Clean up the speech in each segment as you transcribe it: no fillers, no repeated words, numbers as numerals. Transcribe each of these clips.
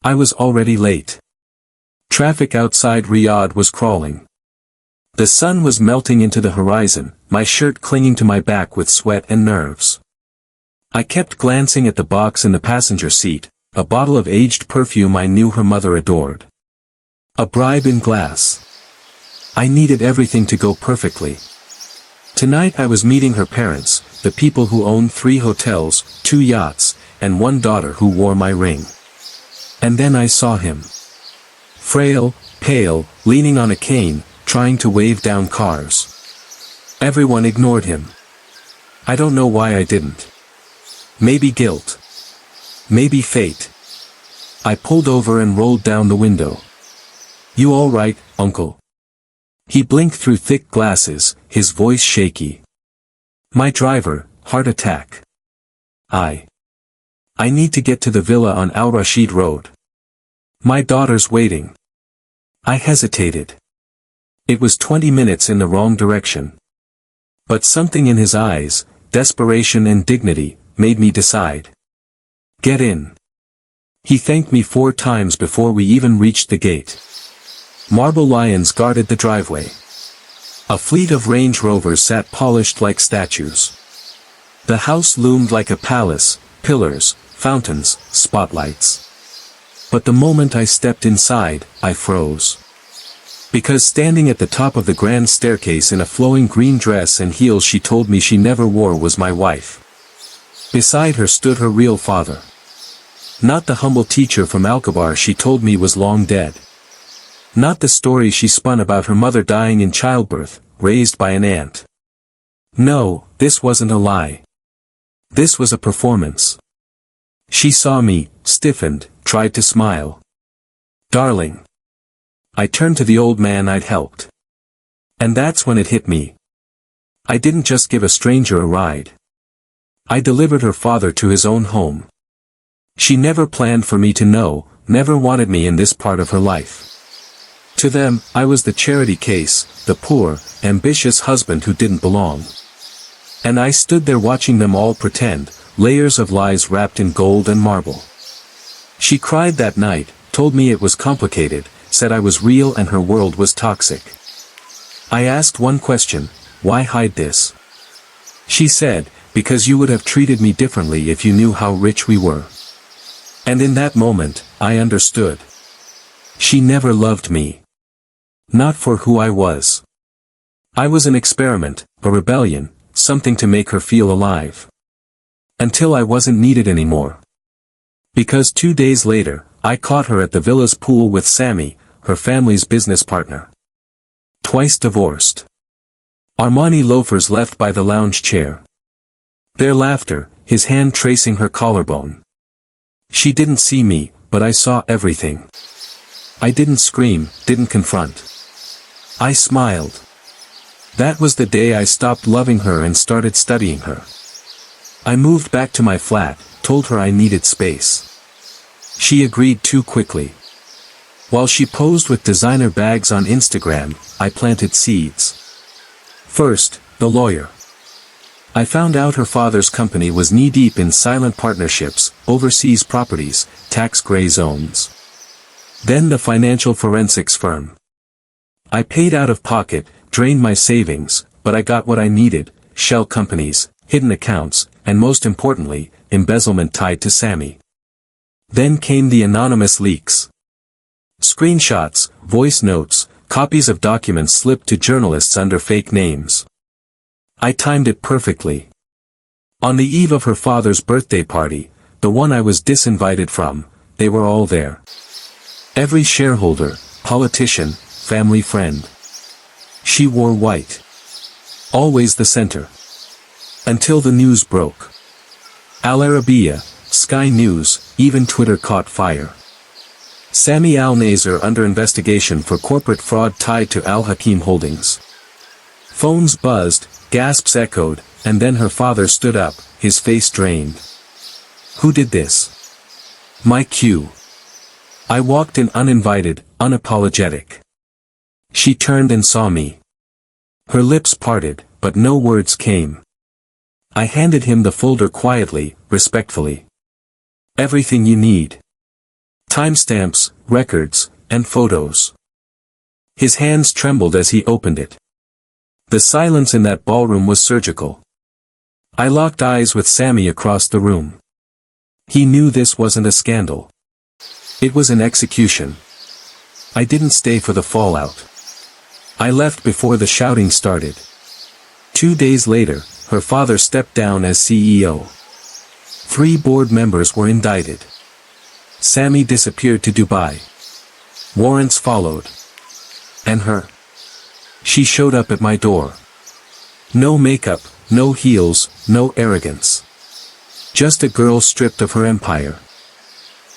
I was already late. Traffic outside Riyadh was crawling. The sun was melting into the horizon, my shirt clinging to my back with sweat and nerves. I kept glancing at the box in the passenger seat, a bottle of aged perfume I knew her mother adored. A bribe in glass. I needed everything to go perfectly. Tonight I was meeting her parents, the people who owned 3 hotels, 2 yachts, and 1 daughter who wore my ring. And then I saw him. Frail, pale, leaning on a cane, trying to wave down cars. Everyone ignored him. I don't know why I didn't. Maybe guilt. Maybe fate. I pulled over and rolled down the window. "You all right, uncle?" He blinked through thick glasses, his voice shaky. "My driver, heart attack. I need to get to the villa on Al Rashid Road. My daughter's waiting." I hesitated. It was 20 minutes in the wrong direction. But something in his eyes, desperation and dignity, made me decide. "Get in." He thanked me 4 times before we even reached the gate. Marble lions guarded the driveway. A fleet of Range Rovers sat polished like statues. The house loomed like a palace, pillars, fountains, spotlights. But the moment I stepped inside, I froze. Because standing at the top of the grand staircase in a flowing green dress and heels she told me she never wore was my wife. Beside her stood her real father. Not the humble teacher from Alkebar she told me was long dead. Not the story she spun about her mother dying in childbirth, raised by an aunt. No, this wasn't a lie. This was a performance. She saw me, stiffened, tried to smile. "Darling." I turned to the old man I'd helped. And that's when it hit me. I didn't just give a stranger a ride. I delivered her father to his own home. She never planned for me to know, never wanted me in this part of her life. To them, I was the charity case, the poor, ambitious husband who didn't belong. And I stood there watching them all pretend, layers of lies wrapped in gold and marble. She cried that night, told me it was complicated, said I was real and her world was toxic. I asked one question, why hide this? She said, because you would have treated me differently if you knew how rich we were. And in that moment, I understood. She never loved me. Not for who I was. I was an experiment, a rebellion, something to make her feel alive. Until I wasn't needed anymore. Because 2 days later, I caught her at the villa's pool with Sammy, her family's business partner. Twice divorced. Armani loafers left by the lounge chair. Their laughter, his hand tracing her collarbone. She didn't see me, but I saw everything. I didn't scream, didn't confront. I smiled. That was the day I stopped loving her and started studying her. I moved back to my flat, told her I needed space. She agreed too quickly. While she posed with designer bags on Instagram, I planted seeds. First, the lawyer. I found out her father's company was knee-deep in silent partnerships, overseas properties, tax gray zones. Then the financial forensics firm. I paid out of pocket, drained my savings, but I got what I needed, shell companies, hidden accounts, and most importantly, embezzlement tied to Sammy. Then came the anonymous leaks. Screenshots, voice notes, copies of documents slipped to journalists under fake names. I timed it perfectly. On the eve of her father's birthday party, the one I was disinvited from, they were all there. Every shareholder, politician, family friend. She wore white. Always the center. Until the news broke. Al Arabiya, Sky News, even Twitter caught fire. Sami Al-Nasser under investigation for corporate fraud tied to Al-Hakim Holdings. Phones buzzed, gasps echoed, and then her father stood up, his face drained. Who did this? My cue. I walked in uninvited, unapologetic. She turned and saw me. Her lips parted, but no words came. I handed him the folder quietly, respectfully. Everything you need. Timestamps, records, and photos. His hands trembled as he opened it. The silence in that ballroom was surgical. I locked eyes with Sammy across the room. He knew this wasn't a scandal. It was an execution. I didn't stay for the fallout. I left before the shouting started. 2 days later, her father stepped down as CEO. 3 board members were indicted. Sammy disappeared to Dubai. Warrants followed. And her. She showed up at my door. No makeup, no heels, no arrogance. Just a girl stripped of her empire.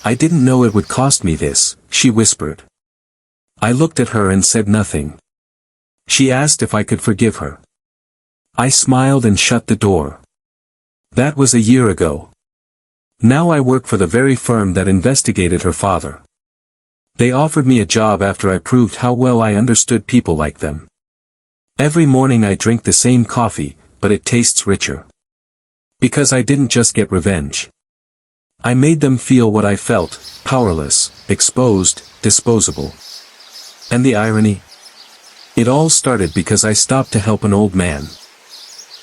I didn't know it would cost me this, she whispered. I looked at her and said nothing. She asked if I could forgive her. I smiled and shut the door. That was a year ago. Now I work for the very firm that investigated her father. They offered me a job after I proved how well I understood people like them. Every morning I drink the same coffee, but it tastes richer. Because I didn't just get revenge. I made them feel what I felt, powerless, exposed, disposable. And the irony? It all started because I stopped to help an old man.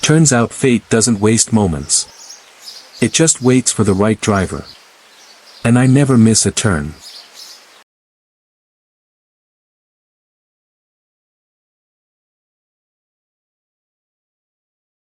Turns out fate doesn't waste moments. It just waits for the right driver. And I never miss a turn.